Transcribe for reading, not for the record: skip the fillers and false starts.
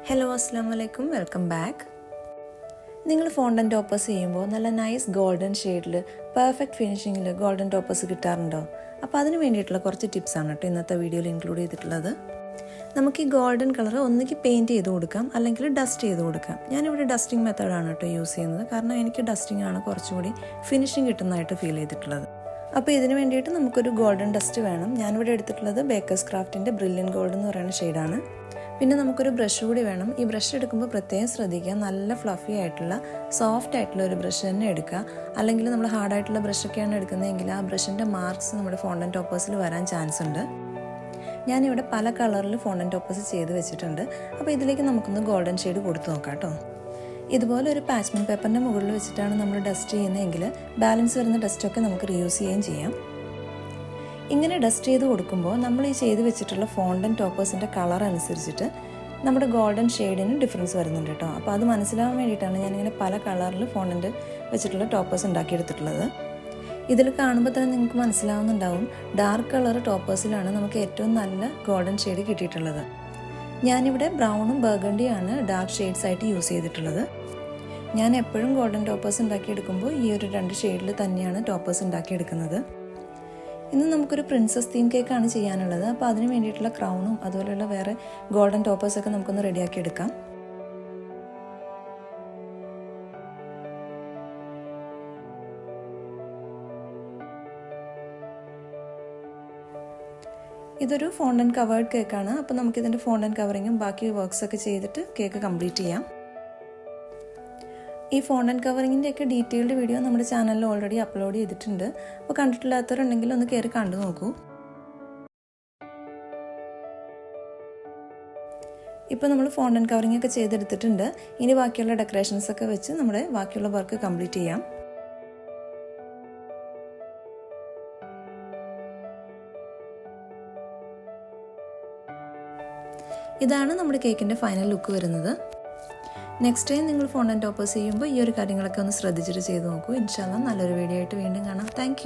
Hello അസ്സാം വലൈക്കും, welcome back. നിങ്ങൾ ഫോണ്ടൻ ടോപ്പേഴ്സ് ചെയ്യുമ്പോൾ നല്ല നൈസ് ഗോൾഡൻ ഷെയ്ഡിൽ പെർഫെക്റ്റ് ഫിനിഷിങ്ങിൽ ഗോൾഡൻ ടോപ്പേഴ്സ് കിട്ടാറുണ്ടോ? അപ്പോൾ അതിന് വേണ്ടിയിട്ടുള്ള കുറച്ച് ടിപ്സാണ് കേട്ടോ ഇന്നത്തെ വീഡിയോയിൽ ഇൻക്ലൂഡ് ചെയ്തിട്ടുള്ളത്. നമുക്ക് ഈ ഗോൾഡൻ കളർ ഒന്നുകിൽ പെയിൻറ്റ് ചെയ്ത് കൊടുക്കാം, അല്ലെങ്കിൽ ഡസ്റ്റ് ചെയ്ത് കൊടുക്കാം. ഞാനിവിടെ ഡസ്റ്റിംഗ് മെത്തേഡാണ് കേട്ടോ യൂസ് ചെയ്യുന്നത്, കാരണം എനിക്ക് ഡസ്റ്റിംഗ് ആണ് കുറച്ചുകൂടി ഫിനിഷിങ് കിട്ടുന്നതായിട്ട് ഫീൽ ചെയ്തിട്ടുള്ളത്. അപ്പോൾ ഇതിന് വേണ്ടിയിട്ട് നമുക്കൊരു ഗോൾഡൻ ഡസ്റ്റ് വേണം. ഞാനിവിടെ എടുത്തിട്ടുള്ളത് ബേക്കേഴ്സ് ക്രാഫ്റ്റിൻ്റെ ബ്രില്യൻ ഗോൾഡ് എന്ന് പറയുന്ന ഷെയ്ഡാണ്. പിന്നെ നമുക്കൊരു ബ്രഷ് കൂടി വേണം. ഈ ബ്രഷ് എടുക്കുമ്പോൾ പ്രത്യേകം ശ്രദ്ധിക്കുക, നല്ല ഫ്ലഫി ആയിട്ടുള്ള സോഫ്റ്റ് ആയിട്ടുള്ള ഒരു ബ്രഷ് തന്നെ എടുക്കുക. അല്ലെങ്കിൽ നമ്മൾ ഹാർഡായിട്ടുള്ള ബ്രഷൊക്കെയാണ് എടുക്കുന്നതെങ്കിൽ ആ ബ്രഷിൻ്റെ മാർക്സ് നമ്മുടെ ഫോണ്ടൻ ടോപ്പേഴ്സിൽ വരാൻ ചാൻസ് ഉണ്ട്. ഞാനിവിടെ പല കളറിൽ ഫോണ്ടൻ ടോപ്പേഴ്സ് ചെയ്ത് വെച്ചിട്ടുണ്ട്. അപ്പോൾ ഇതിലേക്ക് നമുക്കൊന്ന് ഗോൾഡൻ ഷെയ്ഡ് കൊടുത്ത് നോക്കാം കേട്ടോ. ഇതുപോലെ ഒരു പാച്ച്മെൻറ്റ് പേപ്പറിൻ്റെ മുകളിൽ വെച്ചിട്ടാണ് നമ്മൾ ഡസ്റ്റ് ചെയ്യുന്നതെങ്കിൽ ബാലൻസ് വരുന്ന ഡസ്റ്റൊക്കെ നമുക്ക് റീയൂസ് ചെയ്യുകയും ചെയ്യാം. ഇങ്ങനെ ഡസ്റ്റ് ചെയ്ത് കൊടുക്കുമ്പോൾ നമ്മൾ ഈ ചെയ്ത് വെച്ചിട്ടുള്ള ഫോണ്ടൻ ടോപ്പേഴ്സിൻ്റെ കളർ അനുസരിച്ചിട്ട് നമ്മുടെ ഗോൾഡൻ ഷെയ്ഡിന് ഡിഫറൻസ് വരുന്നുണ്ട് കേട്ടോ. അപ്പോൾ അത് മനസ്സിലാവാൻ വേണ്ടിയിട്ടാണ് ഞാനിങ്ങനെ പല കളറിൽ ഫോണ്ടൻ്റ് വെച്ചിട്ടുള്ള ടോപ്പേഴ്സ് ഉണ്ടാക്കിയെടുത്തിട്ടുള്ളത്. ഇതിൽ കാണുമ്പോൾ തന്നെ നിങ്ങൾക്ക് മനസ്സിലാവുന്നുണ്ടാവും, ഡാർക്ക് കളർ ടോപ്പേഴ്സിലാണ് നമുക്ക് ഏറ്റവും നല്ല ഗോൾഡൻ ഷെയ്ഡ് കിട്ടിയിട്ടുള്ളത്. ഞാനിവിടെ ബ്രൗണും ബർഗണ്ടിയാണ് ഡാർക്ക് ഷെയ്ഡ്സ് ആയിട്ട് യൂസ് ചെയ്തിട്ടുള്ളത്. ഞാൻ എപ്പോഴും ഗോൾഡൻ ടോപ്പേഴ്സ് ഉണ്ടാക്കിയെടുക്കുമ്പോൾ ഈ ഒരു 2 ഷെയ്ഡിൽ തന്നെയാണ് ടോപ്പേഴ്സ് ഉണ്ടാക്കിയെടുക്കുന്നത്. ഇന്ന് നമുക്കൊരു പ്രിൻസസ് തീം കേക്കാണ് ചെയ്യാനുള്ളത്. അപ്പോൾ അതിന് വേണ്ടിയിട്ടുള്ള ക്രൗണും അതുപോലെയുള്ള വേറെ ഗോൾഡൻ ടോപ്പേഴ്സൊക്കെ നമുക്കൊന്ന് റെഡിയാക്കി എടുക്കാം. ഇതൊരു ഫോണ്ടൻ കവേർഡ് കേക്കാണ്. അപ്പോൾ നമുക്കിതിൻ്റെ ഫോണ്ടൻ കവറിങ്ങും ബാക്കി വർക്ക്സൊക്കെ ചെയ്തിട്ട് കേക്ക് കംപ്ലീറ്റ് ചെയ്യാം. ഈ ഫോണ്ടൻ കവറിങ്ങിൻ്റെയൊക്കെ ഡീറ്റെയിൽഡ് വീഡിയോ നമ്മുടെ ചാനലിൽ ഓൾറെഡി അപ്ലോഡ് ചെയ്തിട്ടുണ്ട്. അപ്പോൾ കണ്ടിട്ടില്ലാത്തവരുണ്ടെങ്കിൽ ഒന്ന് കയറി കണ്ടു നോക്കൂ. ഇപ്പോൾ നമ്മൾ ഫോണ്ടൻ കവറിംഗ് ഒക്കെ ചെയ്തെടുത്തിട്ടുണ്ട്. ഇനി ബാക്കിയുള്ള ഡെക്കറേഷൻസ് ഒക്കെ വെച്ച് നമ്മുടെ ബാക്കിയുള്ള വർക്ക് കംപ്ലീറ്റ് ചെയ്യാം. ഇതാണ് നമ്മുടെ കേക്കിൻ്റെ ഫൈനൽ ലുക്ക് വരുന്നത്. നെക്സ്റ്റ് ടൈം നിങ്ങൾ ഫോണ്ടൻ ടോപ്പേഴ്സ് ചെയ്യുമ്പോൾ ഈ ഒരു കാര്യങ്ങളൊക്കെ ഒന്ന് ശ്രദ്ധിച്ചിട്ട് ചെയ്ത് നോക്കൂ. ഇൻഷാല്ലാ നല്ലൊരു വീഡിയോ ആയിട്ട് വീണ്ടും കാണാം. താങ്ക്